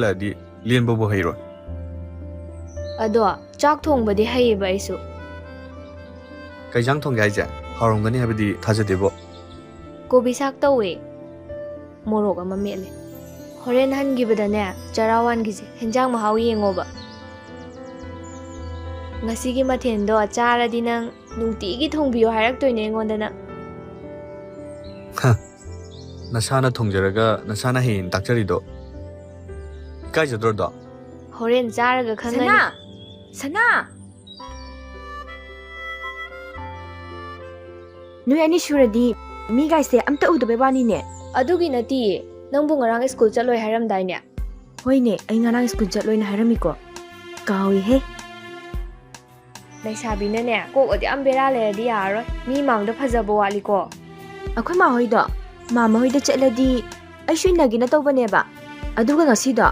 ꯂꯗꯤ ꯂꯦꯟꯕꯕꯨ ꯍꯩꯔꯣꯏ ꯑꯗꯣ ꯆꯥꯛ ꯊꯣꯡꯕꯗꯤ ꯍꯩꯌꯦꯕ ꯑꯩꯁꯨ ꯀꯩ ꯏꯟꯖꯥꯡ ꯊꯣꯡꯒꯦ ꯍꯥꯏꯁꯦ ꯍꯥꯎꯔꯝꯒꯅꯤ ꯍꯥꯏꯕꯗꯤ ꯊꯥꯖꯗꯦꯕꯣ ꯀꯣꯕꯤ ꯁꯥꯛ ꯇꯧꯋꯦ ꯃꯣꯔꯣꯛ ꯑꯃ ꯃꯦꯠꯂꯦ ꯍꯣꯔꯦꯟ ꯍꯟꯈꯤꯕꯗꯅꯦ ꯆꯔꯥ ꯋꯥꯟꯒꯤꯁꯦ ꯍꯦꯟꯖꯥꯡ ꯃꯍꯥꯎ ꯌꯦꯡꯉꯣꯕ ꯉꯁꯤꯒꯤ ꯃꯊꯦꯜꯗꯣ ꯆꯥꯔꯗꯤ ꯅꯪ ꯅꯨꯡꯇꯤꯒꯤ ꯊꯣꯡꯕꯤꯌꯣ ꯍꯥꯏꯔꯛꯇꯣꯏꯅꯦ ꯑꯩꯉꯣꯟꯗ ꯅꯪ ꯅꯁꯥꯅ ꯊꯣꯡꯖꯔꯒ ꯅꯁꯥꯅ ꯍꯌꯦꯡ ꯇꯥꯛꯆꯔꯤꯗꯣ ꯏꯀꯥꯏꯖꯗ꯭ꯔꯣꯗꯣ ꯍꯣꯔꯦꯟ ꯆꯥꯔꯒ ꯈꯪꯒꯅꯤ ꯁꯅꯥ ꯅꯣꯏ ꯑꯅꯤ ꯁꯨꯔꯗꯤ ꯃꯤꯒꯥꯏꯁꯦ ꯑꯝꯇ ꯎꯗꯕꯩ ꯋꯥꯅꯤꯅꯦ ꯑꯗꯨꯒꯤ ꯅꯠꯇꯤꯌꯦ ꯅꯪꯕꯨ ꯉꯔꯥꯡ ꯁ꯭ꯀꯨꯜ ꯆꯠꯂꯣꯏ ꯍꯥꯏꯔꯝꯗꯥꯏꯅꯦ ꯍꯣꯏꯅꯦ ꯑꯩ ꯉꯔꯥꯡ ꯁ꯭ꯀꯨꯜ ꯆꯠꯂꯣꯏꯅ ꯍꯥꯏꯔꯝꯃꯤꯀꯣ ꯀꯥꯎꯏꯍꯦ ꯂꯩꯁꯥꯕꯤꯅꯅꯦ ꯀꯣꯛ ꯑꯗꯨꯌꯥꯝ ꯕꯦꯔꯥ ꯂꯩꯔꯗꯤ ꯌꯥꯔꯔꯣꯏ ꯃꯤ ꯃꯥꯡꯗ ꯐꯖꯕ ꯋꯥꯠꯂꯤꯀꯣ ꯑꯩꯈꯣꯏ ꯃꯥꯍꯣꯏꯗꯣ ꯃꯥꯃ ꯍꯣꯏꯗ ꯆꯠꯂꯗꯤ ꯑꯩꯁꯨ ꯏꯟꯅꯒꯦꯅ ꯇꯧꯕꯅꯦꯕ ꯑꯗꯨꯒ ꯉꯁꯤꯗꯣ